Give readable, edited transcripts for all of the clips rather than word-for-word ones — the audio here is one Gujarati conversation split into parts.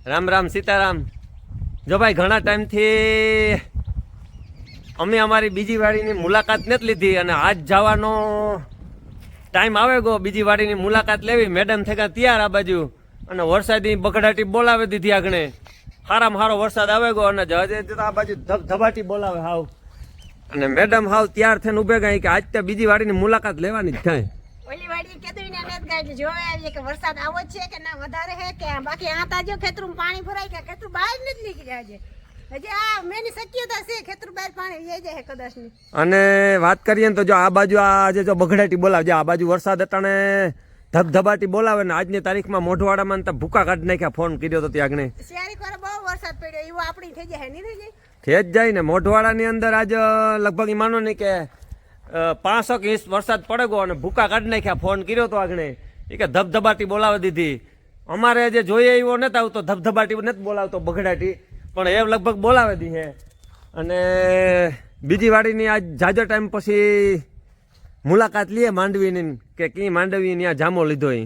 રામ રામ સીતારામ. જો ભાઈ ઘણા ટાઈમથી અમે અમારી બીજી વાડીની મુલાકાત નથી લીધી અને આજ જવાનો ટાઈમ આવે ગયો બીજી વાડીની મુલાકાત લેવી. મેડમ થયા તૈયાર આ બાજુ અને વરસાદની બગડાટી બોલાવી દીધી આગળ. સારામાં સારો વરસાદ આવે ગયો અને જજે આ બાજુ ધબાટી બોલાવે હાવ. અને મેડમ હાવ તૈયાર થઈને ઉભે ગઈ કે આજ તો બીજી વાડીની મુલાકાત લેવાની જ થાય. ઓલી વાડી કેદું ને નેત ગાય જોવે આવી કે વરસાદ આવો છે કે ના વધારે હે કે બાકી આ તાજો ખેતરું પાણી ભરાય કે ખેતરું બહાર નથી નીકળી આજે હજી આ મેની શક્યતા છે ખેતરું બહાર પાણી લઈ જાય કદાચ ની. અને વાત કરીએ ને તો જો આ બાજુ આજે જો બગડાટી બોલાવે આ બાજુ વરસાદ અટાણે ધબધબાટી બોલાવે ને આજની તારીખમાં મોઢવાડામાં તો ભૂકા કાઢી નાખ્યા. ફોન કર્યો તો ત્યાં આગળ શિયાળી પર બહુ વરસાદ પડ્યો એવો આપણી થઈ જાય નહીં થઈ જાય થઈ જ જાય ને. મોઢવાડાની અંદર આજ લગભગ માનો ને કે 5 ઇંચ વરસાદ પડે ગયો અને ભૂકા કાઢી નાખ્યા. ફોન કર્યો તો આગળ એ કે ધબધબાટી બોલાવી દીધી. અમારે જે જોઈએ એવો નથી આવતો ધબધબાટી નથી બોલાવતો બગડાટી પણ એ લગભગ બોલાવી દી છે. અને બીજી વાડીની આજ જાજો ટાઈમ પછી મુલાકાત લઈએ માંડવીની કે કી માંડવી ત્યાં જામો લીધો એ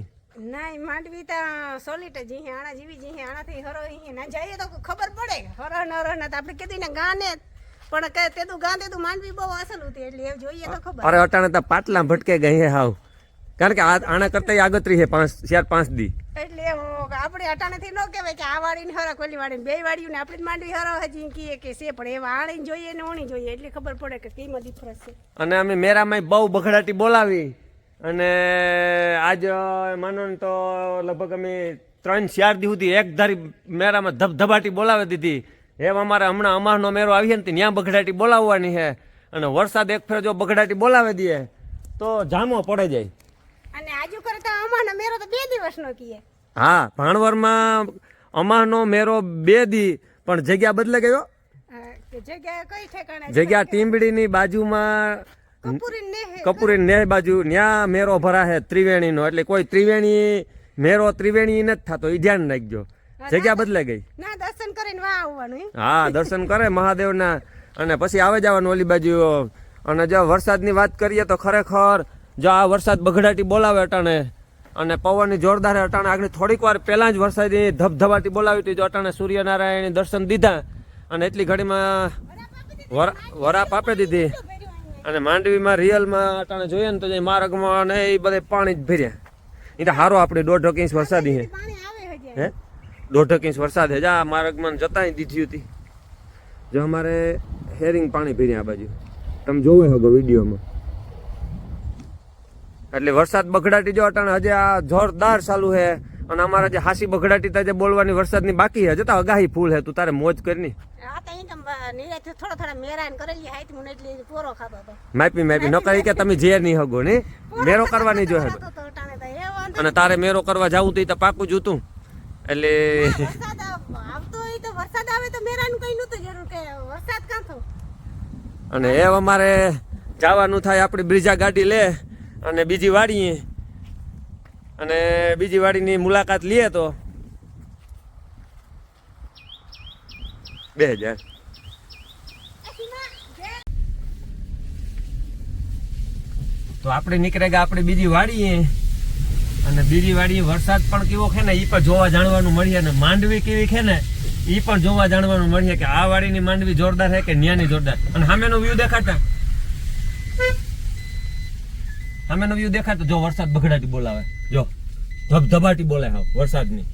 ના માંડવી તો સોલિટ જ આણા જેવી જ આણાથી હરો ના જઈએ તો ખબર પડે હરો ન હરો ના આપણે કીધી ને ગાને પણ કે તેદું ગાંધે તું માંડવી બહુ અસલ હતી એટલે એ જોઈએ તો ખબર. અરે અટાણે તો પાટલા ભટકે ગઈ હે હાવ કારણ કે આના કરતા આગતરી છે 4-5 દી એટલે આપણે અટાણેથી ન કહેવાય કે આ વાડીને હરો કોલી વાડીને બે વાડીને આપણે માંડવી હરો હજી કીએ કે છે પણ એવા આણીને જોઈએ ને ઓણી જોઈએ એટલે ખબર પડે કે કેમાં ડિફરન્સ છે. અને અમે મેરામાં બહુ બગડાટી બોલાવી અને આજ માનો ને તો લગભગ અમે 3-4 દી સુધી એક ધારી મેરામાં ધબધબાટી બોલાવી દીધી. એમ અમારે હમણાં અમારનો મેરો આવીએ ને ત્યાં બગડાટી બોલાવવાની છે અને વરસાદ એક ફેર જો બગડાટી બોલાવી દઈએ તો જામો પડે જાય. અને આજુ કરતા અમારનો મેરો તો 2 દિવસનો કીએ. હા ભાણવરમાં અમારનો મેરો 2 દી પણ જગ્યા બદલે ગયો. જગ્યા કઈ ઠેકાણે જગ્યા ટીંબડીની બાજુમાં કપૂરી ને બાજુ ત્યાં મેરો ભરા છે ત્રિવેણીનો એટલે કોઈ ત્રિવેણી મેરો ત્રિવેણી નથી થતો એ ધ્યાન રાખજો. જગ્યા બદલે ગઈ. ના દર્શન કરીને વાહ આવવાનું. હા દર્શન કરે મહાદેવના અને પછી આવે જવાનું ઓલી બાજુ. અને જો વરસાદની વાત કરીએ તો ખરેખર જો આ વરસાદ બગડાટી બોલાવે અટાણે અને પવનની જોરદાર અટાણે આગળ થોડીક વાર પહેલાં જ વરસાદની ધબધબાટી બોલાવી હતી. જો અટાણે સૂર્યનારાયણ દર્શન દીધા અને એટલી ઘડીમાં વરાપ આપી દીધી. અને માંડવીમાં રિયલમાં અટાણે જોઈએ ને તો જે માર્ગમાં ને એ બધે પાણી જ ભર્યા. એ તો સારો આપણે 1.5 ઇંચ વરસાદી હે 1.5 ઇંચ વરસાદ હે જા માર્ગમાં જતા દીધી હતી. જો અમારે હેરિંગ પાણી ભર્યા આ બાજુ તમે જોવે હગો વિડીયોમાં. એટલે વરસાદ બગડાટી જો અટાણે હજે આ જોરદાર ચાલુ છે અને અમારા જે હાસી બગડાટી તાજે બોલવાની વરસાદની બાકી છે જતા અગાહી ફૂલ છે. તું તારે મોજ કરની માપી ન કરી કે તમે જે નહીં હગો ને મેરો કરવાની જો અને તારે મેરો કરવા જવું તો પાકું જોતું એટલે અને એ અમારે જવાનું થાય આપણે બ્રિજા ગાડી લે અને બીજી વાડીએ અને બીજી વાડીની મુલાકાત લઈએ તો 2000 તો આપણે નીકળે ગયા આપણે બીજી વાડીએ અને બીજી વાડીએ વરસાદ પણ કેવો છે ને એ પણ જોવા જાણવાનું મળીએ અને માંડવી કેવી છે ને એ પણ જોવા જાણવાનું મળીએ કે આ વાડીની માંડવી જોરદાર છે કે ન્યાની જોરદાર. અને સામેનો વ્યૂ દેખાતા સામેનો વ્યૂ દેખાતો જો વરસાદ બગડાટી બોલાવે જો ધબધબાટી બોલે હા વરસાદની.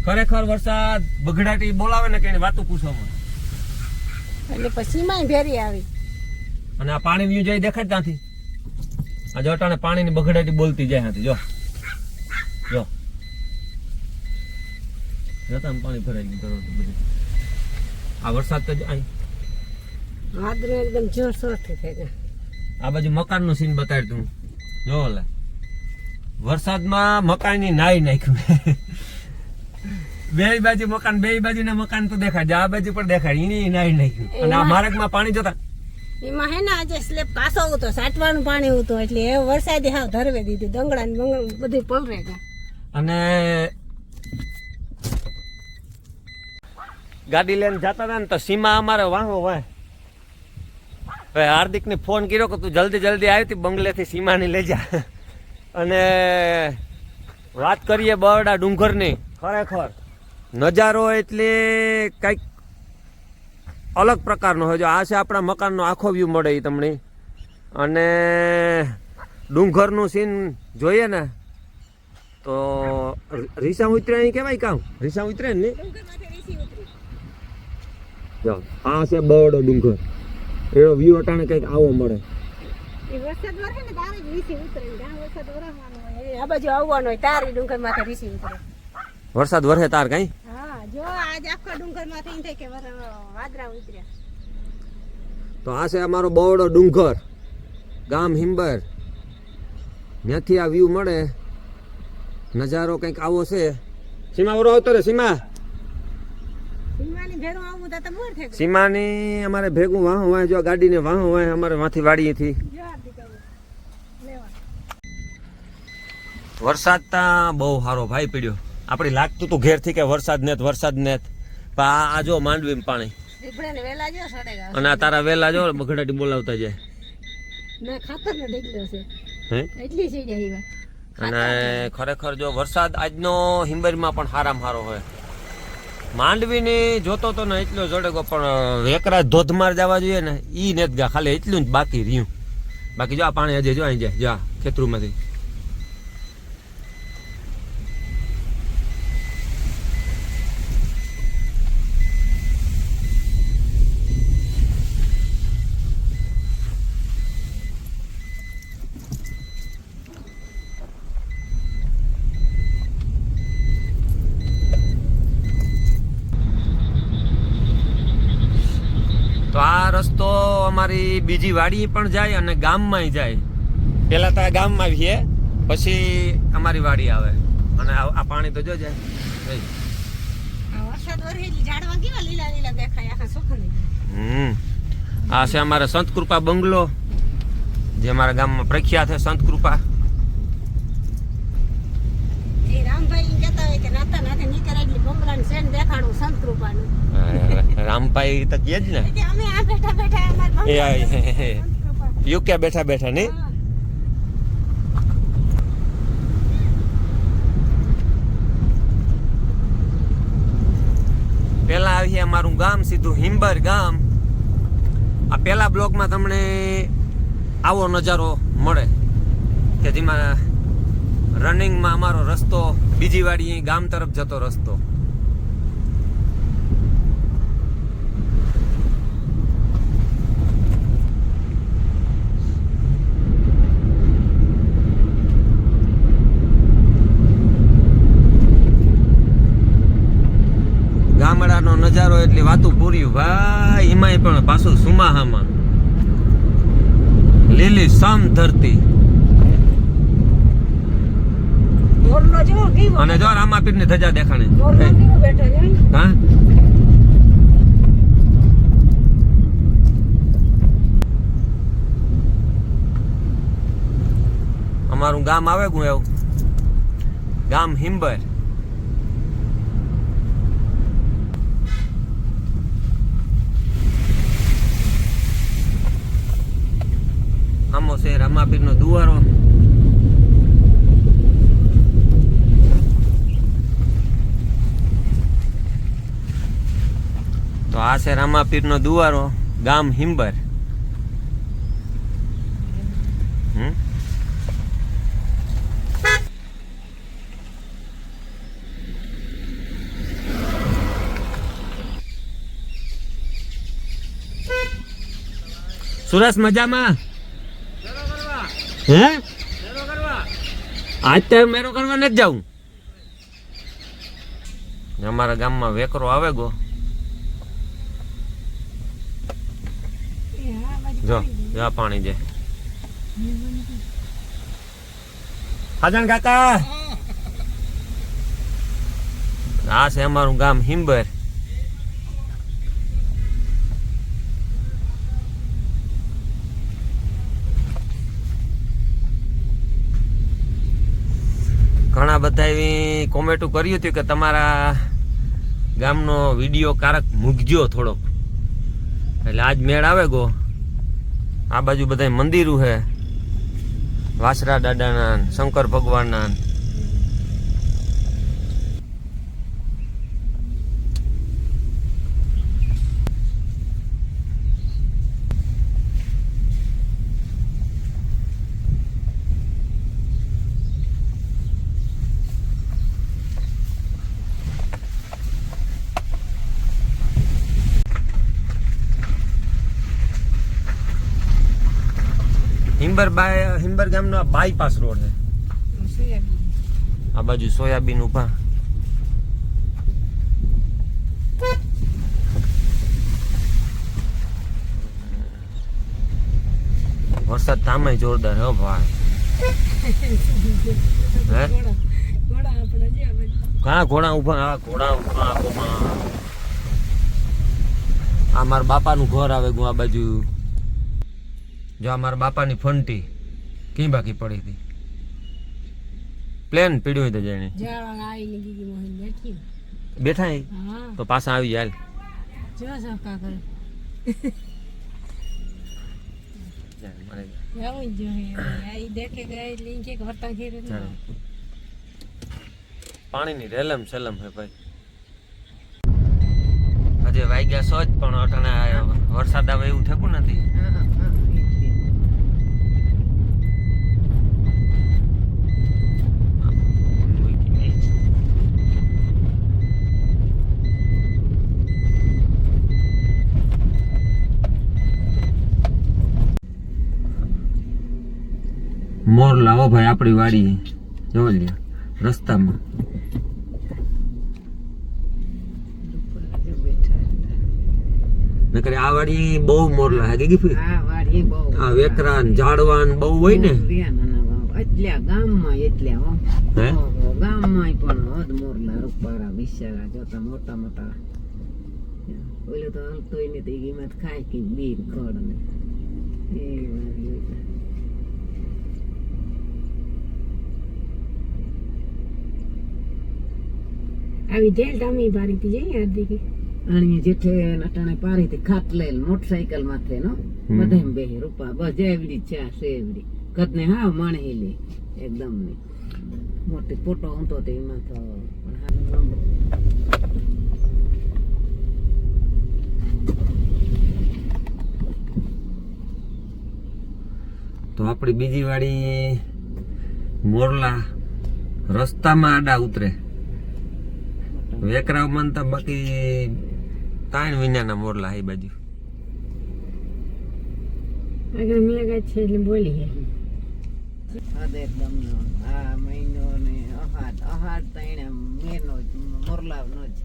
ખરેખર વરસાદ બગડાટી બોલાવે ને કે વાતો પૂછવામાં એટલે પછી માં ભેરી આવી અને આ પાણી વ્યૂ જાય દેખાય ત્યાંથી આ જો અટાણે પાણીની બગડાટી બોલતી જાય ત્યાંથી જો જો જતા પાણી ભરાઈ ગયું બધું. આ વરસાદ તો અહીં વાદળો એકદમ જોરશોરથી થઈ ગયા. આ બાજુ મકાનનું સીન બતાડ તું જો ઓલા વરસાદમાં મકાનની નાઈ નાખ્યું. બે બાજુના મકાન તો દેખાય આ બાજુ પણ દેખાય એની નાઈ નાખ્યું. અને આ માર્ગમાં પાણી જોતા એમાં હે ને આજે સ્લેબ કાસો હતો સાટવાનું પાણી હતું એટલે એ વરસાદે હાવ ધરવે દીધી દંગડા ને બંગડા બધું પલરે ગયા. અને ગાડી લઈને જતા હતા ને તો સીમા અમારે વાહો વાહ હાર્દિકને ફોન કર્યો કે તું જલ્દી આવી હતી બંગલેથી સીમાની લઈ જા. અને વાત કરીએ બરડા ડુંગરની ખરેખર નજારો એટલે કંઈક અલગ પ્રકારનો હોય. જો આ છે આપણા મકાનનો આખો વ્યૂ મળે એ તમને, અને ડુંગરનું સીન જોઈએ ને તો રીસા ઉતરે અહીં કહેવાય કામ, રીસા ઉતરે ને. ડુંગરમાંથી રીસી ઉતરી. જો આ છે બરડો ડુંગર, એનો વ્યૂ અટાણે કંઈક આવો મળે. એ વરસાદ વરસે ને તારે જ રીસી ઉતરે ને જ્યાં વરસાદ વરસવાનો હોય આ બાજુ આવવાનો હોય તારે ડુંગરમાંથી રીસી ઉતરે. વરસાદ વરસે તાર કઈ. હા જો આજ આખા ડુંગરમાંથી એમ થાય કે વાદળા ઉતર્યા. તો આ છે અમારો બરડો ડુંગર, ગામ હિંબર. ત્યાંથી આ વ્યૂ મળે, નજારો કંઈક આવો છે. સીમા ઓરો આવતો રે સીમા. સીમાની ભેરું આવું તો બોર થઈ ગયું. સીમાની અમારે ભેગું વાહન હોય, જો ગાડીને વાહન હોય અમારે માંથી વાડીએથી. જો આ દીકરો લેવા. વરસાદ તા બહુ સારો ભાઈ પડ્યો. આપણે લાગતું તું ઘેરથી કે વરસાદ ને પણ આ જો માંડવી પાણી, દીપડાને વેલા જો સડેગા. અને આ તારા વેલા જો બગડાટી બોલાવતા જાય. ના ખાતર નો ઢીકલો છે હે એટલી છે જાય. અને ખરેખર જો વરસાદ આજનો હિંબરમાં પણ હારામાં હારો હોય. માંડવીની જોતો તો ને એટલો જડેગો, પણ એકરાજ ધોધમાર જવા જોઈએ ને ઈ નથી ગયા, ખાલી એટલું જ બાકી રહ્યું. બાકી જો આ પાણી હજી જો અહીં જાય, જો ખેતરુમાંથી. તો આ રસ્તો અમારી બીજી વાડી પણ જાય અને ગામમાંય જાય. પેલા તો આ ગામમાં આવીએ, પછી અમારી વાડી આવે, અને આ પાણી તો જો જાય. આ વરસાદ વરસે એટલે ઝાડવા કેવા લીલા લીલા દેખાય, આખા સુખડી. આ છે અમારે સંત કૃપા બંગલો, જે અમારા ગામમાં પ્રખ્યાત છે. સંત કૃપા એ રામભાઈ કહેતા હોય કે નાતા નાતે નીકળે એટલે બંગલાનું સેન દેખાડું સંત કૃપાનું. રામભાઈ તો કે જ ને, કે અમે આ બેઠા બેઠા અમાર બંગલા યુકે બેઠા બેઠા નહીં. પેલા આવીએ અમારું ગામ સીધું હિંબર ગામ. આ પેલા બ્લોકમાં તમને આવો નજારો મળે કે જેમાં રનિંગમાં અમારો રસ્તો બીજી વાડી ગામ તરફ જતો રસ્તો. ગામડાનો નજારો એટલે વાતું પૂર્યું ભાઈ. એમાંય પણ પાછું સુમાહામાં લીલી સમ ધરતી, મોરલો જેવો કેવો અને જો રામાપીર ની ધજા દેખાણે. મોરલો કેવો બેઠો છે. હા અમારું ગામ આવે ગું એવું, ગામ હિંબર. આમો છે રામાપીર નો દુવારો. તો આ છે રામાપીર નો દુવારો, ગામ હિંબર. સુરસ મજામાં? હે આજ તો મેરો કરવા નથી જાઉં. અમારા ગામમાં વેકરો આવે ગો. જો જા પાણી જાય. હાજન કાકા, આ છે અમારું ગામ હિંબર. ઘણા બધા એવી કોમેન્ટો કર્યું હતું કે તમારા ગામનો વિડીયો કારક મૂકજો થોડોક, એટલે આજ મેળ આવે ગો. આ બાજુ બધા મંદિરો છે, વાસરા દાદાના, શંકર ભગવાનના. હિનબર ગામનો બાયપાસ રોડ છે. આ બાજુ સોયાબીન ઉભા. વરસાદ તામાય જોરદાર હો ભાઈ. હે હા ઘોડા ઉભા. હા ઘોડા ઉભા. આ મારા બાપાનું ઘર આવે ગયું આ બાજુ. જો આ મારા બાપાની ફંટી કી બાકી પડી હતી. પ્લેન પીડ્યું હોય તો જાણે બેઠા હે તો પાછા આવી જાય. પાણીની રેલમ સેલમ હે ભાઈ. હજે વાગ્યા સો જ પણ અટાણે વરસાદ આવે એવું થતું નથી. મોર લાવો ભાઈ આપણી વાડી જોવો લ્યો રસ્તામાં. નકર આ વાડી બહુ મોરલા હે કે આ વેકરા ઝાડવાન બહુ હોય ને એટલા ગામમાં એટલા હો ગામમાં પણ હદ મોરલા રૂપારા વિશાળા જોતા મોટા મોટા. ઓલે તો હલતોય ને તો કિંમત ખાય કે બીર ખડ ને એ આવી જેલ ટામી બારી થી જઈ આદી કે આણી જેઠે નટાણે પારી થી ખાટલે મોટરસાઇકલ માથે નો બધાય બેહી રૂપા બસ જેવડી છે સેવડી કદને હાવ માણેલી એકદમ ને મોટી ફોટો હતો તે એમાં તો તો આપણી બીજી વાડી મોરલા રસ્તામાં આડા ઉતરે. વેકરાવ માનતા બાકી 3 વિનાના મોરલા એ બાજુ. આગળ મુલાકાત છે એટલે બોલી હે હદ એકદમ નો આ મહિનો ને અહાડ તણે મેનો મોરલા નો જ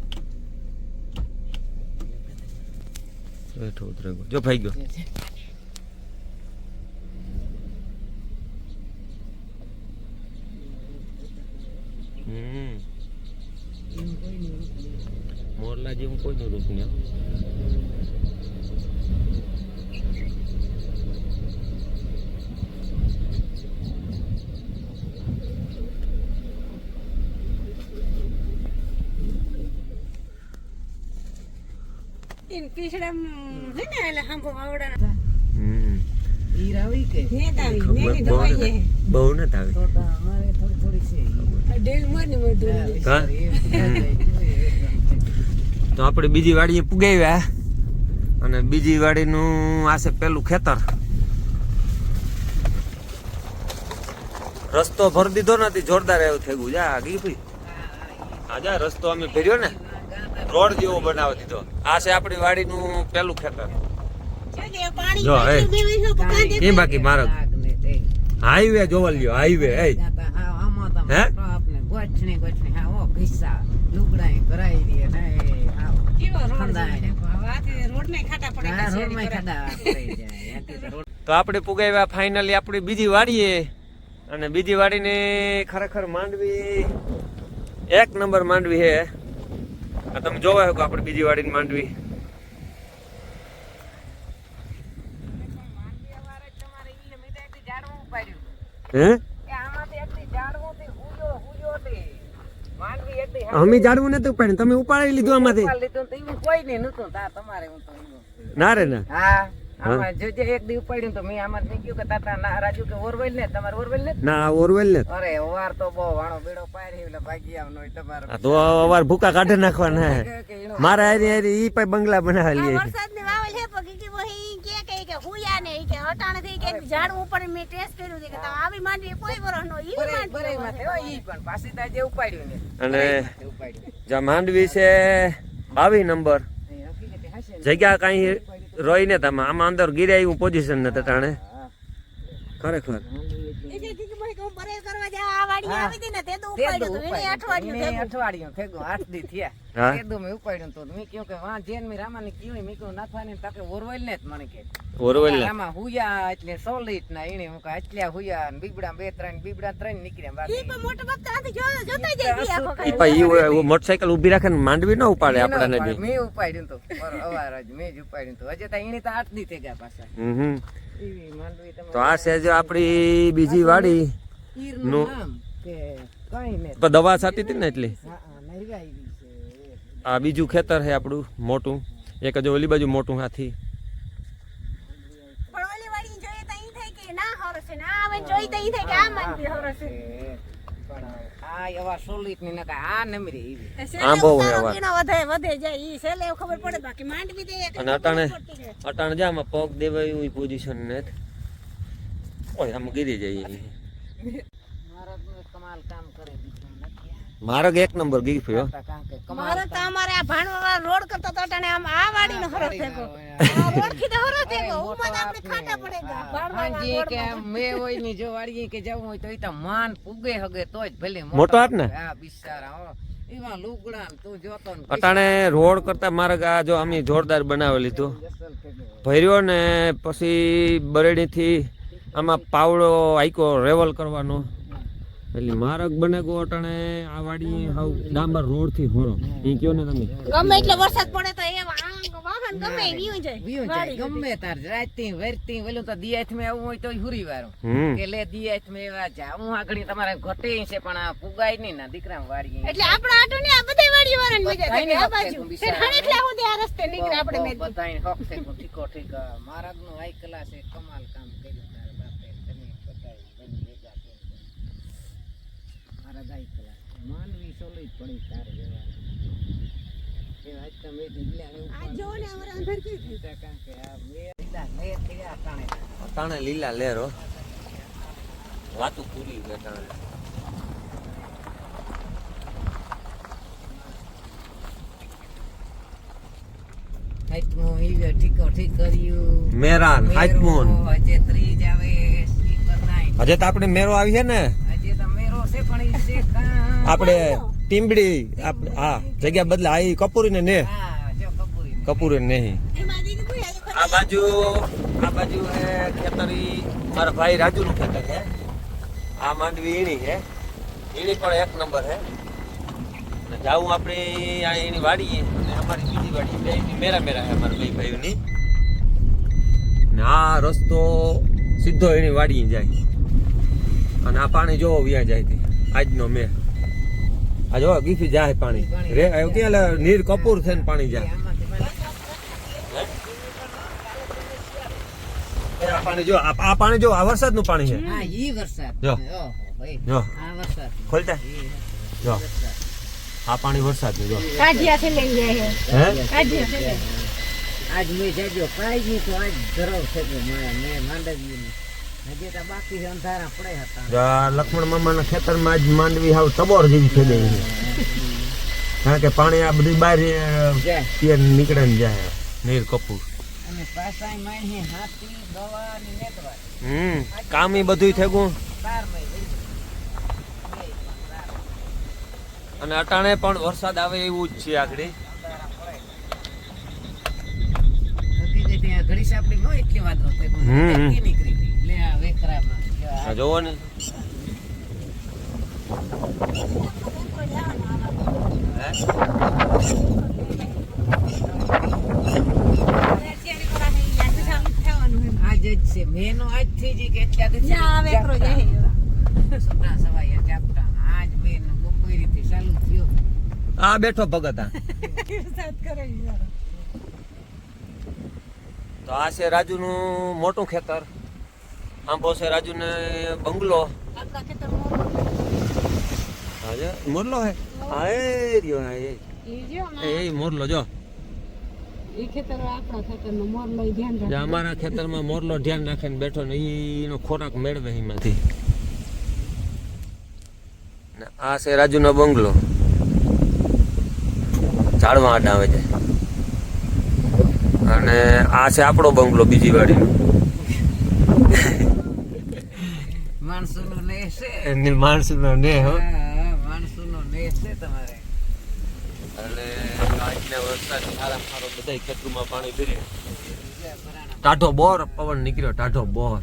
બેઠો ઉતરે જો ભાઈ ગયો. મોરલા જેવું કોઈનું રૂપ નહીં. ઇન પીછડમ હે ને એટલે હાંભો આવડા ઈ રાવી કે ને તાવી ને દવાઈ હે બહુ ન તાવી તો અમારે થોડી છે ડેલ મોની મોઢું હા. તો આપણે બીજી વાડીએ પુગાવ્યા અને બીજી વાડીનું આ છે પેલું ખેતર. રસ્તો ભરી દીધો નથી જોરદાર એવું થઈ ગયું. જા ગઈ ભાઈ આજા રસ્તો અમે ભર્યો ને રોડ જેવો બનાવી દીધો. આ છે આપણી વાડીનું પેલું ખેતર. પાણી જો એ બાકી મારો હાઈવે જોવા લ્યો હાઈવે હે આપને ગોઠણી હા ઓ ઘીસા લુગડાઈ કરાઈ દે ને હા કેવો રોડ છે વાતે રોડ ને ખાટા પડે હા રોડ માં ખાડા પડી જાય. તો આપણે પુગાવ્યા ફાઇનલી આપણી બીજી વાડીએ. અને બીજી વાડીની ખરેખર માંડવી 1 નંબર માંડવી છે. આ તમે જોવા શકો આપણે બીજી વાડીની માંડવી. હે અમે જાડવું નતું પણ તમે ઉપાડી લીધું આમાંથી કોઈ નહીં નતું તમારે ના રે ના. હા આમાં જો એક દી ઉપાડ્યું તો મેં આમાં મેં કીધું કે તાતા ના રાજુ કે ઓરવેલ ને તમારે ઓરવેલ ને ના ઓરવેલ ને અરે વાર તો બહુ વાણો બેડો પાડી એટલે ભાગી આવનો હોય તમારે તો અવાર ભૂકા કાઢે નાખવાના હે. મારે હારી હારી ઈ પણ બંગલા બનાવેલી છે. વરસાદ ને વાવેલ હે પગી કે વહી કે હુયા ને કે અટાણે થી કે ઝાડ ઉપર મે ટેસ્ટ કર્યું છે કે તો આવી માંડી કોઈ વરસ નો ઈ માંડી માં થયો ઈ પણ પાછી તા જે ઉપાડ્યું ને અને ઉપાડ્યું જા માંડવી છે 22 નંબર. જગ્યા કઈ રોઈ ને તમે આમાં અંદર ગીર્યા એવું પોઝિશન ને ટાણે ખરેખર એ જે દીકરી ભાઈ કહું બરે કરવા જા આ વાડી આવી હતી ને તે તો ઉપાડ્યું તો એને અઠવાડિયું થયું. અઠવાડિયું થયું 8 દી થયા હા. તેદું મેં ઉપાડ્યું તો મેં કહ્યું કે વાં જેન મી રામાની કીણી મેં કહ્યું નાથવાની તાકે ઓરવેલ ને જ મને કે ઓરવેલ રામા હુયા એટલે સોલિટ ના એને હું કા એટલા હુયા ને બીબડા 3 નીકળ્યા બાકી ઈ પણ મોટો બાપ તો આથી જોતા જાય બી આખો ઈ ભાઈ મોટરસાયકલ ઊભી રાખે ને માંડવી ન ઉપાડે આપણાને બી મેં ઉપાડ્યું તો અવાર જ મેં જ ઉપાડ્યું તો હજે તો એને તો 8 દી થઈ ગયા પાછા હમ એવી માંડવી તમે તો આ છે જો આપણી બીજી વાડી ઈરનું નું. નામ કે કઈ ને પણ દવા છાતી હતી ને એટલી હા નરવા આવી છે આ બીજું ખેતર છે આપણું મોટું એક જો ઓલી બાજુ મોટું હાથી પણ ઓલી વાડી જોઈએ તો ઈ થાય કે ના હોરસ છે ના આવે જોઈ તો ઈ થાય કે આ માંડવી હોરસ છે. આ એવા સોલિટ ની નકા આ નમરી એવી આ બહુ વ્યવહાર. એનો વધે જાય ઈ સેલે ખબર પડે બાકી માંડવી દે એક અને અટાણે જા આમાં પગ દેવાય એવી પોઝિશન ને ઓય આમ ગીરી જાય મારા તો કમાલ કામ કરે દીકરો નથી મારો એક નંબર ગી ફ્યો કામ કે કમાલ મારે તો અમારે આ ભાણવા રોડ કરતો તો અટાણે આમ આ વાડી નો હરસ થેકો આ રોડ થી તો હરસ થેકો ઉમદ આપણે ખાટા પડેગા ભાણવા હાજી કે મે હોય ની જો વાડીએ કે જવું હોય તો ઈ તો માન પુગે હગે તોય ભલે મોટો હાથ ને? હા બિચારા હો એવા લુગડા ને તું જોતો ને અટાણે રોડ કરતા માર્ગ આ જો અમે જોરદાર બનાવી લીધું ભર્યો ને પછી બરેડીથી આમાં પાવડો આઈકો રેવલ કરવાનો એટલે માર્ગ બને ગો અટાણે આ વાડી હાવ ડાંબર રોડ થી હોરો ઈ કયો ને તમે ગમે એટલો વરસાદ પડે તો એ વાહન ગમે વીયું જાય વિયું જાય ગમે તાર રાતથી વેરથી વેલું તો દિયાથ મે આવું હોય તો હુરી વારો હમ કે લે દિયાથ મે એવા જા હું આગળ તમારે ઘટે છે પણ આ પુગાય નહીં ના દીકરા વાડી એટલે આપણા આટો ને આ બધા વાડી વાળા મજા બધાયને કરે આ હક છે બાજુ બિચારા. તે હણે એટલા સુધી આ રસ્તે નીકળે આપણે મેં બધાય હક છે ઠીકો ઠીક મારા નું હાઈ ક્લાસ છે કમાલ કામ કર્યું તારે બાપે તમે બધાય બની ભેગા થઈને મારા હાઈ ક્લાસ માનવી સોલી પડી તારે જેવા એ આજ તમે દીકલા આ જો ને અમારા અંદર કી થઈ કારણ કે આ મે લે થયા તાણે અટાણે લીલા લેરો વાતું પૂરી અટાણે હાઈટમાં ઈ ઠીકો ઠીક કર્યું મેરાન હાઈટમૂન હજે ત્રીજ આવે ઈ બધાય હજે તો આપણે મેરો આવી છે ને હજે તો મેરો છે પણ ઈ છે કાં આપણે ટીમડી આપણે હા જગ્યા બદલે આ ઈ કપૂરી ને ને હા જો કપૂરી કપૂરી ને નહીં એમાં દીદી કોઈ આજે આ બાજુ હે ખેતરી મારા ભાઈ રાજુ નું ખેતર છે આ માંડવી ઈણી છે ઈણી પણ એક નંબર છે અને જાવું આપણે આ એની વાડી અને અમારી બીજી વાડી બે મેરા મેરા છે અમારા બે ભાઈઓની ને આ રસ્તો સીધો એની વાડી જાય અને આ પાણી જોવો વ્યા જાય થી આજનો મેં આ જો ગીફી જાય પાણી રે એવું ક્યાં નીર કપૂર થઈને પાણી જાય આ પાણી જો આ પાણી જો આ વરસાદનું પાણી છે હા ઈ વરસાદ જો. ઓહો ભાઈ જો આ વરસાદ ખોલતા જો આ પાણી વરસાદનું જો કાઢિયા થી લઈ જાય હે કાઢિયા થી લઈ આજ મેં જાજો પાઈ ગઈ તો આજ ધરાવ છે કે મેં માંડવી હજી તો બાકી અંધારા પડે હતા જો આ લક્ષ્મણ મામાના ખેતરમાં આજ માંડવી હાવ ટબોર જેવી થઈ ગઈ છે કારણ કે પાણી આ બધી બહાર જાય. નીકળે ને જાય નીર કપૂર અને પાછા માણી હાથી દવા ની નેતવા કામ ઈ બધું થઈ ગયું તાર મય અને અટાણે પણ વરસાદ આવે એવું જ છે આગળ ઘડી સાપડી નો એટલી વાત હતી હમ. નીકળી ગઈ લે આ વેકરામાં જો આ આ જોવો ને હે? આજ જ છે મેનો આજ થી જ કે અત્યારથી જા આવે એકરો જાય સુતા સવાયા ચાપટા આજ મેન બપોરી થી ચાલુ થયો આ બેઠો ભગત આ વરસાદ કરે તો આ છે રાજુનું મોટું ખેતર આંબો છે રાજુને બંગલો આખા ખેતર હા મોરલો હે હા એ રહ્યો હા ઈ જો એ મોરલો જો ઈ ખેતર આપણા ખેતરનો મોર લઈ ધ્યાન જે રાખ અમારા ખેતરમાં મોરલો ધ્યાન રાખીને બેઠો ને એનો ખોરાક મેળવે એમાંથી ને આ છે રાજુનો બંગલો ઝાડવા આડા આવે છે અને આ છે આપણો બંગલો બીજી વાડીનો માણસોનો ને છે એની માણસનો ને હો હા, માણસોનો ને છે તમારે અને આજના વરસાદ સારા સારો બધા ખેતરમાં પાણી ભરે ટાઢો બોર પવન નીકળ્યો ટાઢો બોર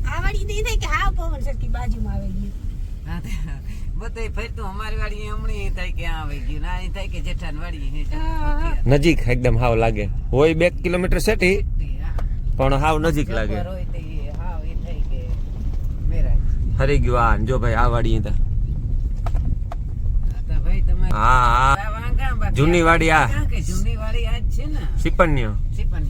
આ વાળી નહીં થાય કે હા પવન સરખી બાજુમાં આવેલી બધે ફરતું અમારી વાડી હમણી થાય કે આ આવી ગયું ના એ થાય કે જેઠાન વાડી નજીક એકદમ હાવ લાગે હોય 2 કિલોમીટર સેટી પણ હાવ નજીક લાગે હરી ગયું આ જો ભાઈ આ વાડી હા હા જૂની વાડી આ જૂની વાડી આજ છે ને સિપન્યો સિપન